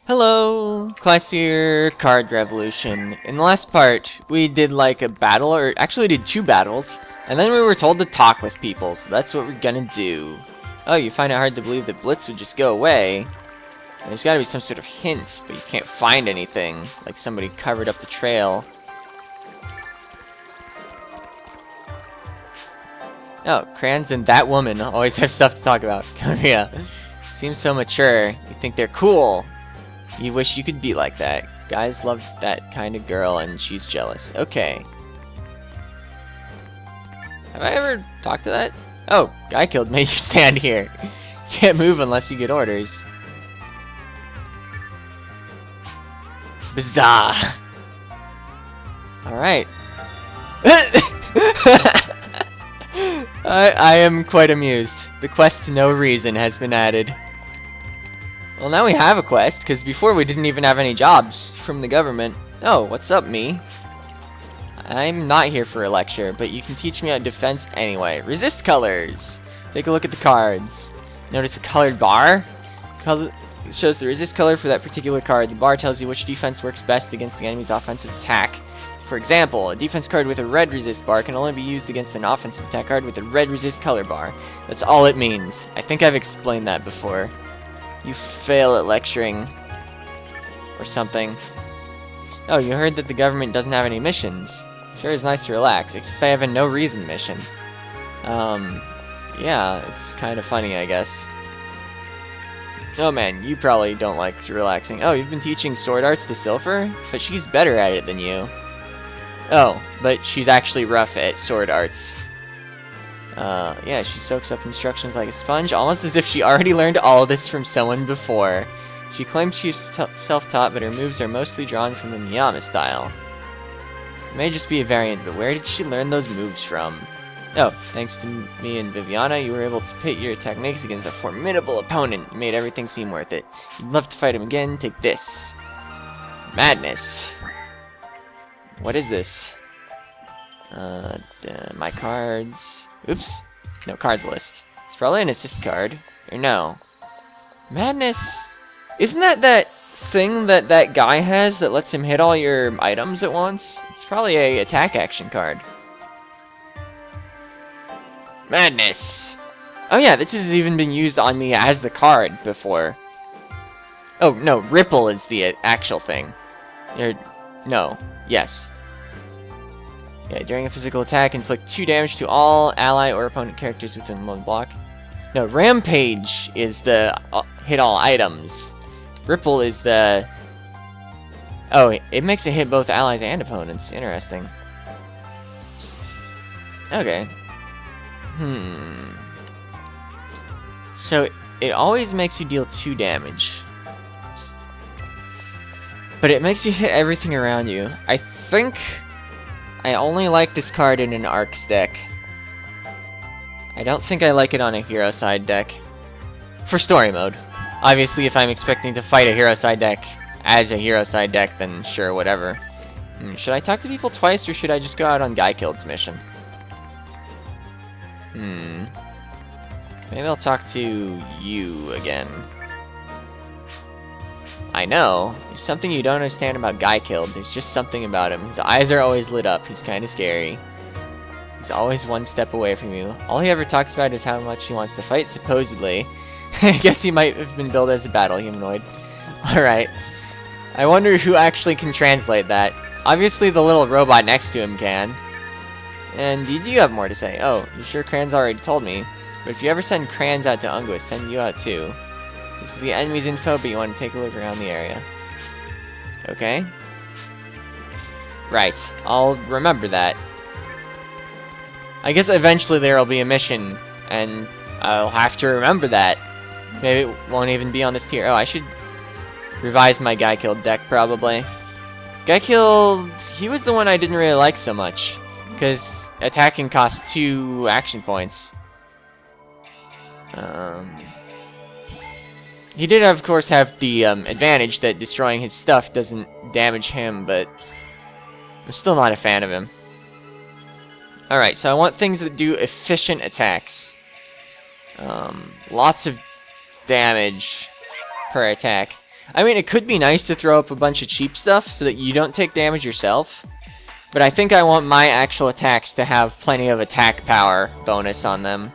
Hello! Class here, Card Revolution. In the last part, we did like a battle, or actually we did 2 battles, and then we were told to talk with people, so that's what we're gonna do. Oh, you find it hard to believe that Blitz would just go away. There's gotta be some sort of hint, but you can't find anything, like somebody covered up the trail. Oh, Crayons and that woman always have stuff to talk about. Yeah. Seems so mature. You think they're cool. You wish you could be like that. Guys love that kind of girl, and she's jealous. Okay. Have I ever talked to that? Oh, guy killed made you stand here. You can't move unless you get orders. Bizarre. Alright. I am quite amused. The quest to no reason has been added. Well, now we have a quest, because before we didn't even have any jobs from the government. Oh, what's up, me? I'm not here for a lecture, but you can teach me how to defense anyway. Resist colors! Take a look at the cards. Notice the colored bar? It shows the resist color for that particular card. The bar tells you which defense works best against the enemy's offensive attack. For example, a defense card with a red resist bar can only be used against an offensive attack card with a red resist color bar. That's all it means. I think I've explained that before. You fail at lecturing. Or something. Oh, you heard that the government doesn't have any missions. Sure is nice to relax, except they have a no reason mission. Yeah, it's kind of funny, I guess. Oh man, you probably don't like relaxing. Oh, you've been teaching sword arts to Silver? But she's better at it than you. Oh, but she's actually rough at sword arts. Yeah, she soaks up instructions like a sponge, almost as if she already learned all of this from someone before. She claims she's self-taught, but her moves are mostly drawn from the Miyama style. It may just be a variant, but where did she learn those moves from? Oh, thanks to me and Viviana, you were able to pit your techniques against a formidable opponent. You made everything seem worth it. You'd love to fight him again? Take this. Madness. What is this? My cards. Oops. No cards list. It's probably an assist card. Or no. Madness. Isn't that thing that guy has that lets him hit all your items at once? It's probably a attack action card. Madness. Oh yeah, this has even been used on me as the card before. Oh, no. Ripple is the actual thing. No. Yes. Yeah, during a physical attack, inflict 2 damage to all ally or opponent characters within one block. No, Rampage is the hit all items. Ripple is the... Oh, it makes it hit both allies and opponents. Interesting. Okay. So, it always makes you deal 2 damage. But it makes you hit everything around you. I think... I only like this card in an Arcs deck. I don't think I like it on a Hero Side deck. For story mode. Obviously, if I'm expecting to fight a Hero Side deck as a Hero Side deck, then sure, whatever. Should I talk to people twice, or should I just go out on Guy Killed's mission? Maybe I'll talk to you again. I know. There's something you don't understand about Guy Killed. There's just something about him. His eyes are always lit up. He's kind of scary. He's always one step away from you. All he ever talks about is how much he wants to fight, supposedly. I guess he might have been billed as a battle humanoid. Alright. I wonder who actually can translate that. Obviously the little robot next to him can. And you do have more to say. Oh, you sure Kran's already told me. But if you ever send Krans out to Unguis, send you out too. This is the enemy's info, but you want to take a look around the area. Okay. Right. I'll remember that. I guess eventually there will be a mission, and I'll have to remember that. Maybe it won't even be on this tier. Oh, I should revise my Guy Killed deck, probably. Guy Killed... he was the one I didn't really like so much, because attacking costs 2 action points. He did, of course, have the advantage that destroying his stuff doesn't damage him, but I'm still not a fan of him. Alright, so I want things that do efficient attacks. Lots of damage per attack. I mean, it could be nice to throw up a bunch of cheap stuff so that you don't take damage yourself. But I think I want my actual attacks to have plenty of attack power bonus on them.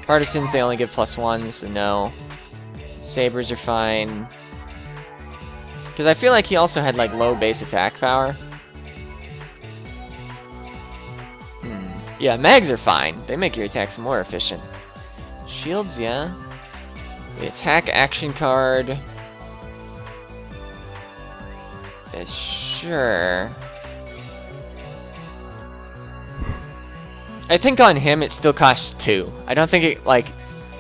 Partisans, they only give +1, so no. Sabers are fine. Because I feel like he also had like low base attack power. Yeah, mags are fine. They make your attacks more efficient. Shields, yeah. The attack action card. Sure. I think on him it still costs 2. I don't think it like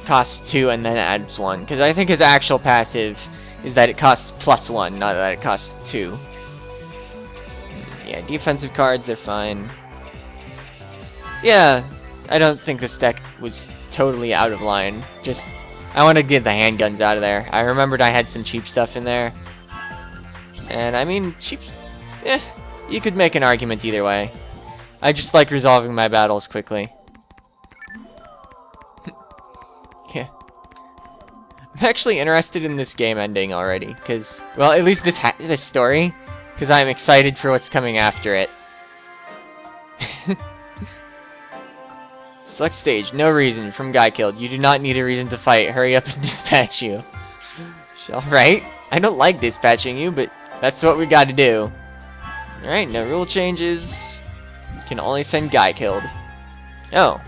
costs 2 and then adds 1. Because I think his actual passive is that it costs +1, not that it costs 2. Yeah, defensive cards, they're fine. Yeah, I don't think this deck was totally out of line. Just, I want to get the handguns out of there. I remembered I had some cheap stuff in there. And I mean, cheap, you could make an argument either way. I just like resolving my battles quickly. Yeah. I'm actually interested in this game ending already, because, well, at least this story, because I'm excited for what's coming after it. Select stage, no reason, from Guy Killed. You do not need a reason to fight, hurry up and dispatch you. Alright, I don't like dispatching you, but that's what we gotta do. Alright, no rule changes. You can only send Guy Killed. Oh,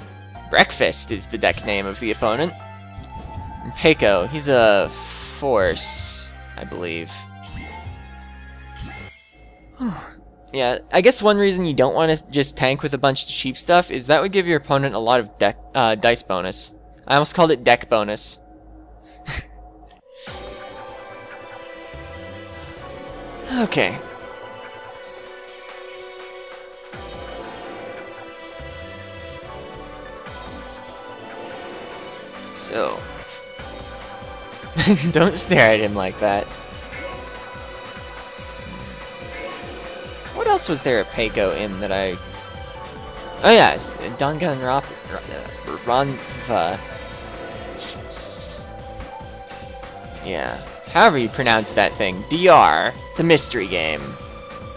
Breakfast is the deck name of the opponent. And Peiko, he's a force, I believe. Yeah, I guess one reason you don't want to just tank with a bunch of cheap stuff is that would give your opponent a lot of dice bonus. I almost called it deck bonus. Okay. So. Don't stare at him like that. What else was there a Peiko in that I... Oh yeah, Danganronpa. Yeah. However you pronounce that thing. DR. The mystery game.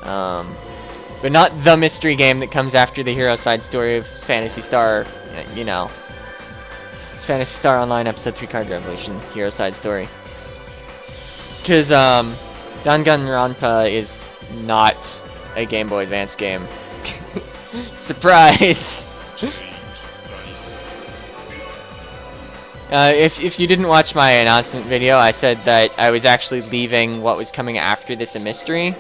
But not the mystery game that comes after the hero side story of Phantasy Star, you know. It's Phantasy Star Online Episode 3 Card Revolution, hero side story. Because, Danganronpa is not a Game Boy Advance game. Surprise! If you didn't watch my announcement video, I said that I was actually leaving what was coming after this a mystery.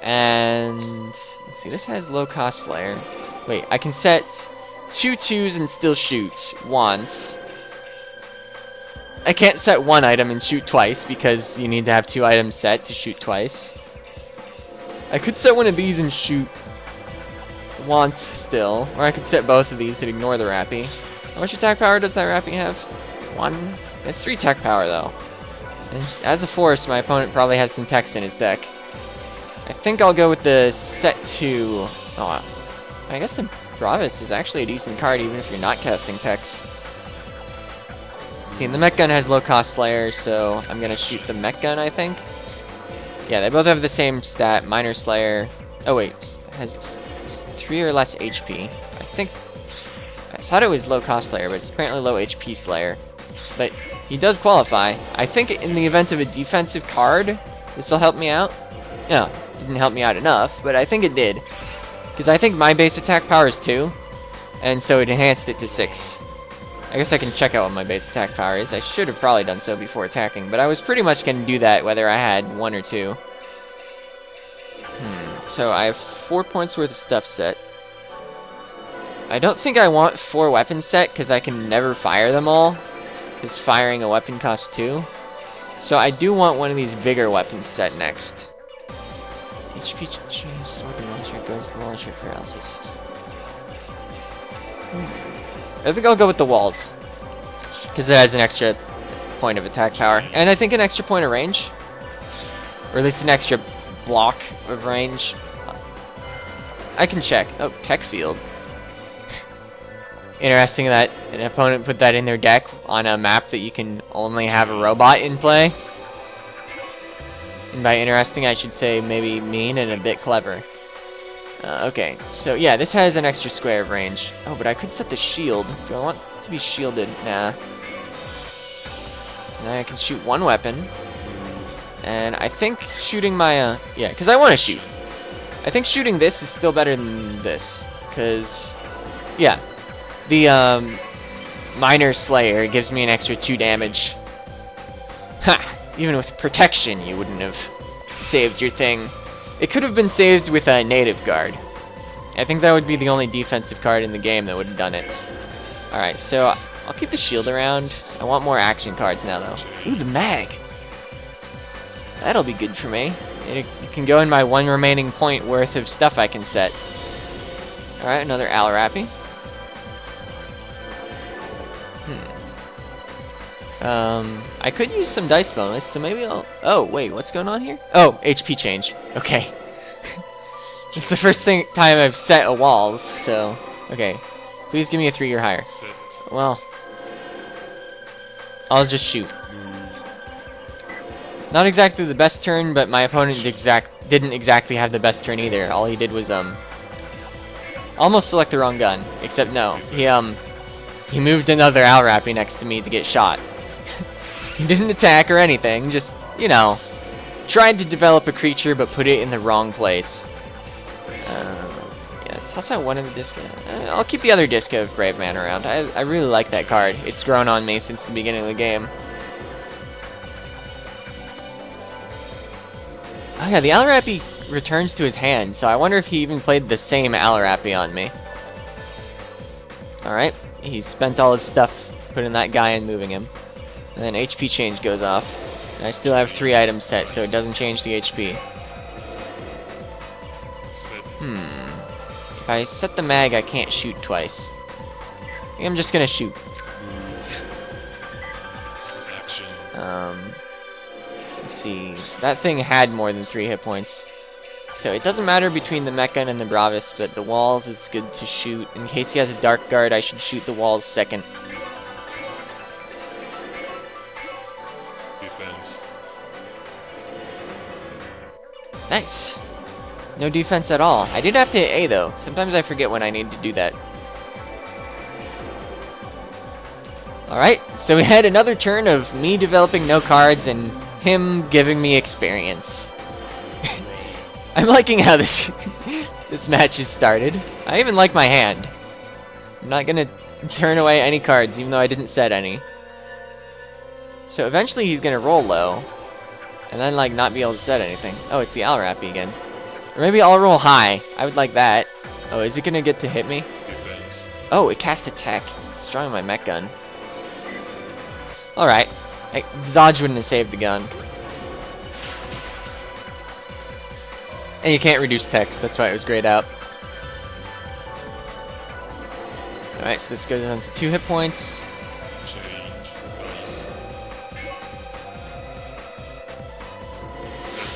And let's see, this has low cost Slayer. Wait, I can set 2 2s and still shoot once. I can't set 1 item and shoot twice because you need to have 2 items set to shoot twice. I could set one of these and shoot once still, or I could set both of these and ignore the Rappy. How much attack power does that Rappy have? 1? It's 3 tech power though. And as a force, my opponent probably has some techs in his deck. I think I'll go with the set 2. Oh, I guess the Bravis is actually a decent card even if you're not casting techs. See, the mech gun has low cost Slayer, so I'm gonna shoot the mech gun, I think. Yeah, they both have the same stat, minor Slayer. Oh wait, it has 3 or less HP. I thought it was low cost Slayer, but it's apparently low HP Slayer. But he does qualify. I think in the event of a defensive card, this will help me out. No, it didn't help me out enough, but I think it did. Because I think my base attack power is 2, and so it enhanced it to 6. I guess I can check out what my base attack power is. I should have probably done so before attacking, but I was pretty much going to do that whether I had 1 or 2. So I have 4 points worth of stuff set. I don't think I want 4 weapons set because I can never fire them all, because firing a weapon costs 2. So I do want one of these bigger weapons set next. HP choose sword and launcher goes to launcher paralysis. I think I'll go with the walls, because it has an extra point of attack power, and I think an extra point of range, or at least an extra block of range. I can check. Oh, tech field. Interesting that an opponent put that in their deck on a map that you can only have a robot in play. And by interesting, I should say maybe mean and a bit clever. Okay, so yeah, this has an extra square of range. Oh, but I could set the shield. Do I want it to be shielded? Nah. And then I can shoot one weapon. And I think shooting my, yeah, because I want to shoot. I think shooting this is still better than this. Because, yeah, the Minor Slayer gives me an extra 2 damage. Ha! Even with protection, you wouldn't have saved your thing. It could have been saved with a native guard. I think that would be the only defensive card in the game that would have done it. Alright, so I'll keep the shield around. I want more action cards now, though. Ooh, the mag! That'll be good for me. It can go in my 1 remaining point worth of stuff I can set. Alright, another Alrappy. I could use some dice bonus, so maybe I'll... Oh, wait, what's going on here? Oh, HP change. Okay. It's the first time I've set a walls, so... Okay. Please give me a 3 or higher. Well... I'll just shoot. Not exactly the best turn, but my opponent didn't exactly have the best turn either. All he did was, almost select the wrong gun. Except no. He moved another Alrappy next to me to get shot. He didn't attack or anything, just, you know, tried to develop a creature but put it in the wrong place. Yeah, toss out one of the Disco. I'll keep the other Disco of Brave Man around. I really like that card. It's grown on me since the beginning of the game. Oh yeah, the Alrappy returns to his hand, so I wonder if he even played the same Alrappy on me. Alright, he spent all his stuff putting that guy in, moving him. And then HP change goes off. And I still have 3 items set, so it doesn't change the HP. If I set the mag, I can't shoot twice. I think I'm just gonna shoot. Let's see. That thing had more than 3 hit points. So it doesn't matter between the mech gun and the Bravis, but the walls is good to shoot. In case he has a dark guard, I should shoot the walls second. Nice. No defense at all. I did have to hit A though. Sometimes I forget when I need to do that. Alright, so we had another turn of me developing no cards and him giving me experience. I'm liking how this this match has started. I even like my hand. I'm not gonna turn away any cards even though I didn't set any. So eventually he's gonna roll low. And then, like, not be able to set anything. Oh, it's the Alrappy again. Or maybe I'll roll high. I would like that. Oh, is it gonna get to hit me? Defense. Oh, it cast attack. It's destroying my mech gun. Alright. Dodge wouldn't have saved the gun. And you can't reduce text. That's why it was grayed out. Alright, so this goes down to 2 hit points.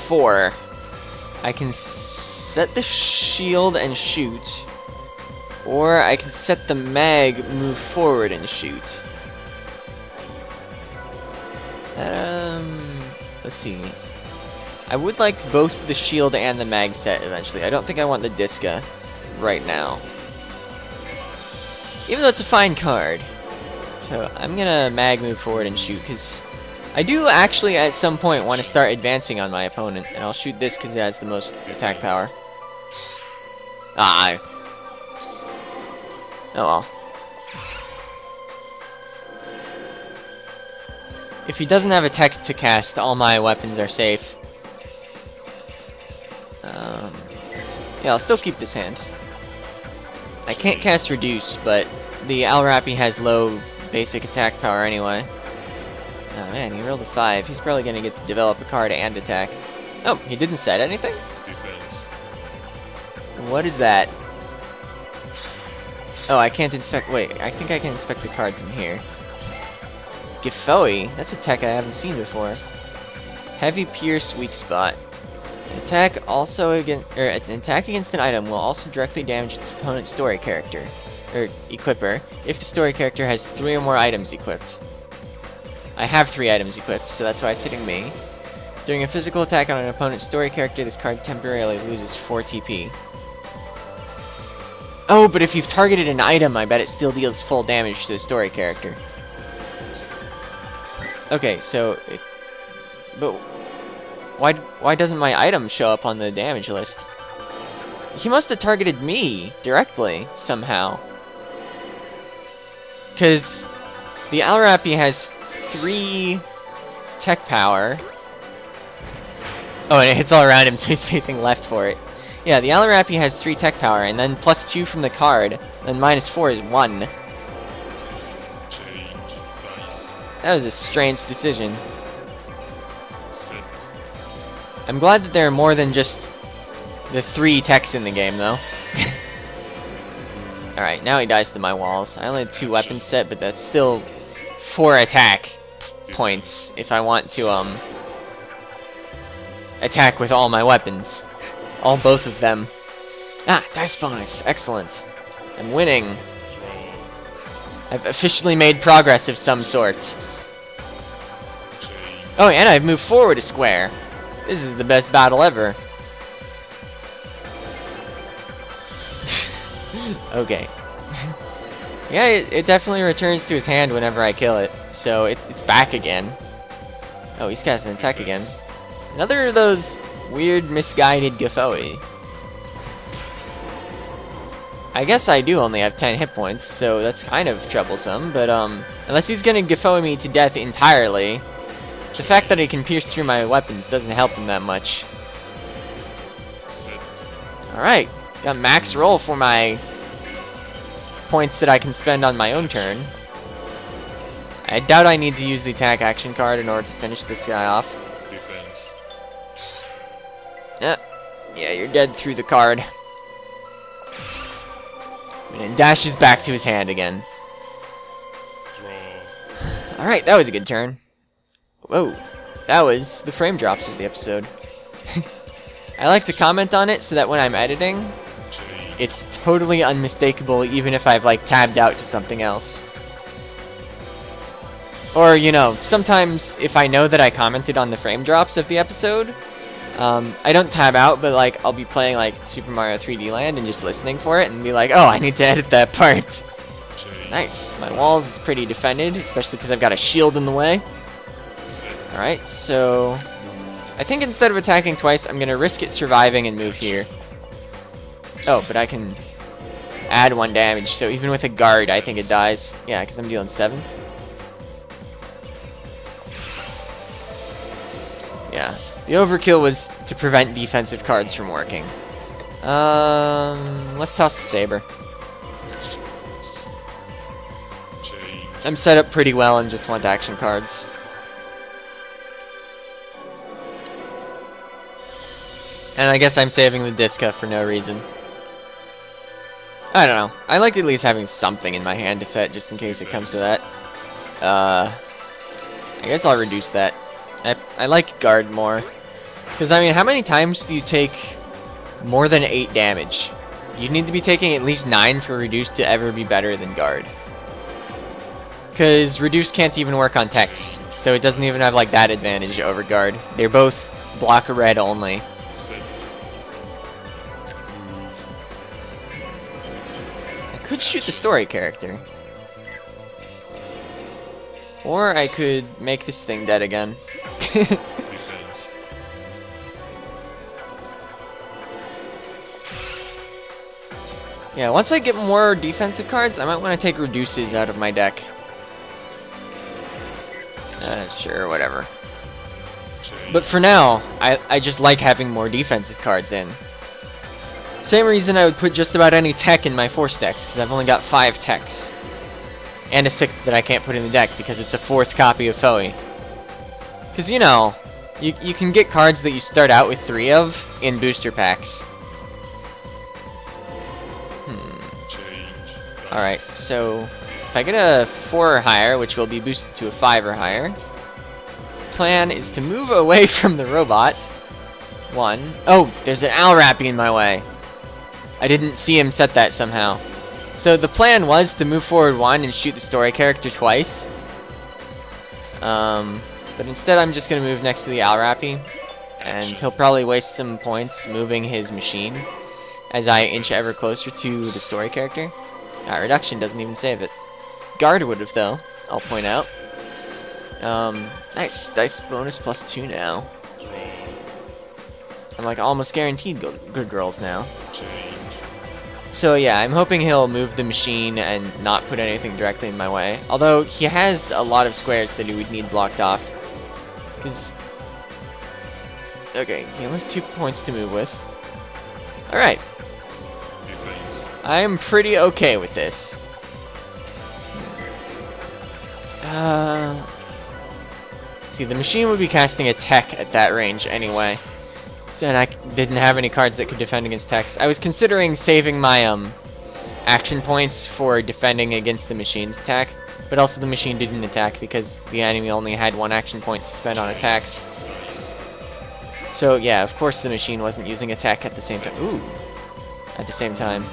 4. I can set the shield and shoot, or I can set the mag, move forward and shoot. Let's see. I would like both the shield and the mag set eventually. I don't think I want the Disca right now, even though it's a fine card. So I'm gonna mag, move forward and shoot, because I do actually at some point want to start advancing on my opponent, and I'll shoot this because it has the most attack power. Ah. Oh well. If he doesn't have a tech to cast, all my weapons are safe. Yeah, I'll still keep this hand. I can't cast Reduce, but the Alrappy has low basic attack power anyway. Oh man, he rolled a 5. He's probably gonna get to develop a card and attack. Oh, he didn't set anything? Defense. What is that? Oh, I can't inspect. Wait, I think I can inspect the card from here. Gifoe? That's a tech I haven't seen before. Heavy Pierce, weak spot. An attack against an item will also directly damage its opponent's story character. or equipper, if the story character has 3 or more items equipped. I have 3 items equipped, so that's why it's hitting me. During a physical attack on an opponent's story character, this card temporarily loses 4 TP. Oh, but if you've targeted an item, I bet it still deals full damage to the story character. Okay, so... but why doesn't my item show up on the damage list? He must have targeted me directly, somehow. Because the Alrapi has 3 tech power. Oh, and it hits all around him, so he's facing left for it. Yeah, the Alrapi has 3 tech power, and then plus 2 from the card, and minus 4 is 1. That was a strange decision. I'm glad that there are more than just the 3 techs in the game, though. Alright, now he dies to my walls. I only have 2 weapons set, but that's still 4 attack points if I want to, attack with all my weapons. Both of them. Ah, dice bonus. Excellent. I'm winning. I've officially made progress of some sort. Oh, and I've moved forward a square. This is the best battle ever. Okay. Yeah, it definitely returns to his hand whenever I kill it. So it's back again. Oh, he's casting an attack again. Another of those weird, misguided Gafoi. I guess I do only have 10 hit points, so that's kind of troublesome, but unless he's gonna Gafoi me to death entirely, the fact that he can pierce through my weapons doesn't help him that much. Alright, got max roll for my points that I can spend on my own turn. I doubt I need to use the attack action card in order to finish this guy off. Yeah, you're dead through the card. And dashes back to his hand again. Alright, that was a good turn. Whoa, that was the frame drops of the episode. I like to comment on it so that when I'm editing, it's totally unmistakable even if I've like tabbed out to something else. Or, you know, sometimes if I know that I commented on the frame drops of the episode, I don't tab out, but like I'll be playing like Super Mario 3D Land and just listening for it and be like, oh, I need to edit that part. Nice. My walls is pretty defended, especially because I've got a shield in the way. Alright, so I think instead of attacking twice, I'm going to risk it surviving and move here. Oh, but I can add 1 damage, so even with a guard, I think it dies. Yeah, because I'm dealing 7. Yeah. The overkill was to prevent defensive cards from working. Let's toss the saber. I'm set up pretty well and just want action cards. And I guess I'm saving the Disca for no reason. I don't know. I like at least having something in my hand to set just in case it comes to that. I guess I'll reduce that. I like guard more. Because, I mean, how many times do you take more than 8 damage? You need to be taking at least 9 for Reduce to ever be better than Guard. Because Reduce can't even work on techs, so it doesn't even have, like, that advantage over Guard. They're both block a red only. I could shoot the story character. Or I could make this thing dead again. Yeah, once I get more defensive cards, I might want to take Reduces out of my deck. Sure, whatever. But for now, I just like having more defensive cards in. Same reason I would put just about any tech in my force decks, because I've only got 5 techs. And a 6th that I can't put in the deck, because it's a 4th copy of Foe. Because, you know, you can get cards that you start out with 3 of in booster packs. Alright, so if I get a 4 or higher, which will be boosted to a 5 or higher, plan is to move away from the robot. 1. Oh, there's an Alrapi in my way. I didn't see him set that somehow. So the plan was to move forward one and shoot the story character twice. But instead I'm just going to move next to the Alrappy. And he'll probably waste some points moving his machine as I inch ever closer to the story character. Reduction doesn't even save it. Guard would have though, I'll point out. Nice, dice bonus +2 now. I'm like almost guaranteed good rolls now. So yeah, I'm hoping he'll move the machine and not put anything directly in my way. Although he has a lot of squares that he would need blocked off. Cause okay, he has 2 points to move with. Alright. I'm pretty okay with this. See, the machine would be casting a tech at that range anyway. And I didn't have any cards that could defend against techs. I was considering saving my action points for defending against the machine's attack, but also the machine didn't attack because the enemy only had 1 action point to spend on attacks. So yeah, of course the machine wasn't using attack at the same time. Ooh, at the same time.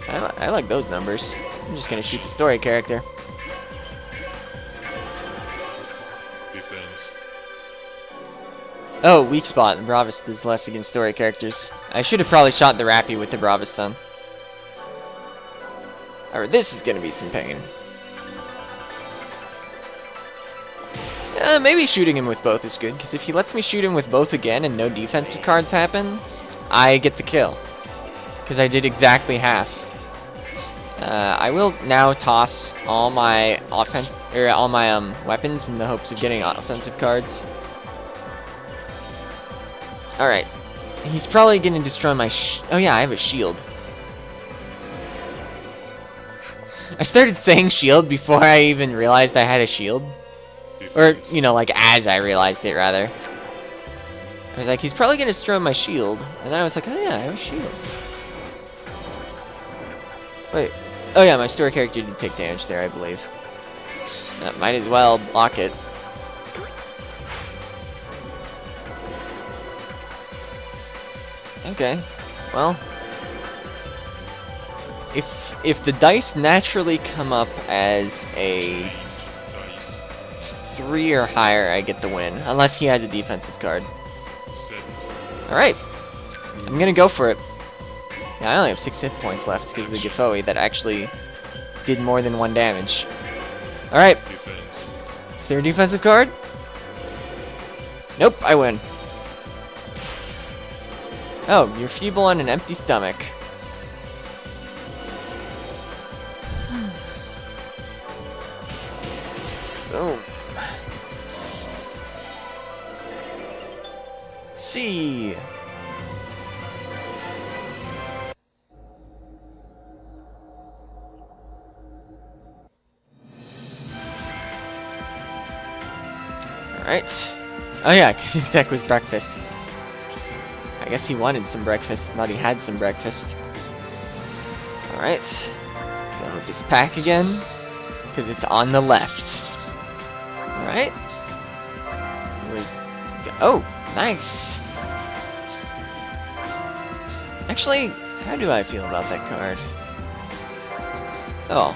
I like those numbers. I'm just gonna shoot the story character. Defense. Oh, weak spot. The Bravest does less against story characters. I should have probably shot the Rappy with the Bravest then. Alright, this is gonna be some pain. Maybe shooting him with both is good, because if he lets me shoot him with both again and no defensive cards happen, I get the kill. Because I did exactly half. I will now toss all my weapons in the hopes of getting offensive cards. Alright. He's probably gonna destroy my oh yeah, I have a shield. I started saying shield before I even realized I had a shield. Or, you know, like as I realized it, rather. I was like, he's probably gonna destroy my shield. And then I was like, oh yeah, I have a shield. Wait. Oh yeah, my story character did take damage there, I believe. Might as well block it. Okay, well, if the dice naturally come up as a 3 or higher, I get the win, unless he has a defensive card. Alright, I'm gonna go for it. Yeah, I only have 6 hit points left because of the Gifoe that actually did more than 1 damage. Alright, is there a defensive card? Nope, I win. Oh, you're feeble on an empty stomach. Boom. C. Alright. Oh yeah, because his deck was breakfast. I guess he wanted some breakfast, thought he had some breakfast. Alright. Go with this pack again, because it's on the left. Alright. Oh, nice! Actually, how do I feel about that card? Oh.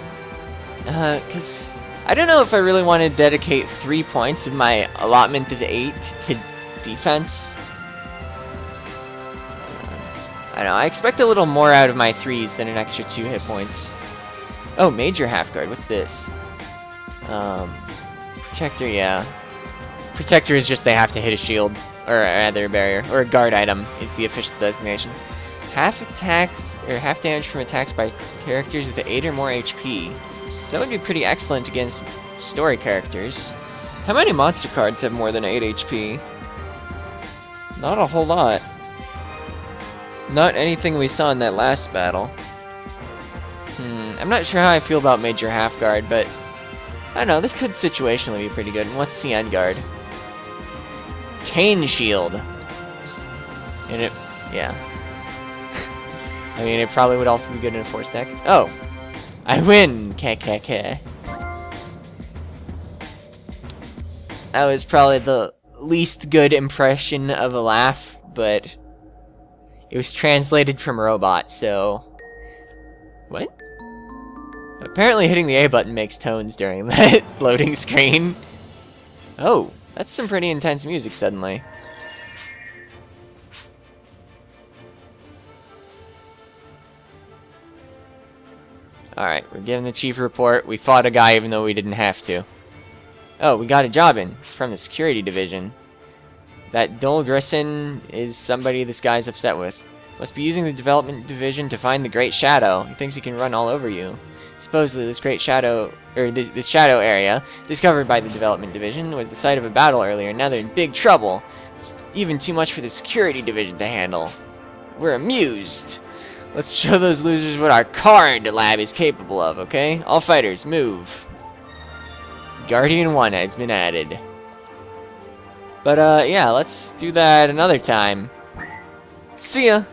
Because I don't know if I really want to dedicate 3 points of my allotment of 8 to defense. I don't know, I expect a little more out of my 3s than an extra 2 hit points. Oh, Major Half Guard, what's this? Protector, yeah. Protector is just they have to hit a shield, or rather a barrier, or a guard item is the official designation. Half attacks, or half damage from attacks by characters with 8 or more HP. So that would be pretty excellent against story characters. How many monster cards have more than 8 HP? Not a whole lot. Not anything we saw in that last battle. I'm not sure how I feel about Major Half Guard, but I don't know, this could situationally be pretty good. And what's Cyan Guard? Cane Shield. And it, yeah. I mean, it probably would also be good in a 4 stack. Oh, I win! KKK. That was probably the least good impression of a laugh, but it was translated from robot, so... What? Apparently hitting the A button makes tones during that loading screen. Oh, that's some pretty intense music suddenly. Alright, we're giving the chief a report. We fought a guy even though we didn't have to. Oh, we got a job in from the security division. That Dol Grisson is somebody this guy's upset with. Must be using the development division to find the Great Shadow. He thinks he can run all over you. Supposedly this Great Shadow, or this Shadow area, discovered by the development division, was the site of a battle earlier. Now they're in big trouble. It's even too much for the security division to handle. We're amused. Let's show those losers what our card lab is capable of, okay? All fighters, move. Guardian 1 has been added. But, yeah, let's do that another time. See ya!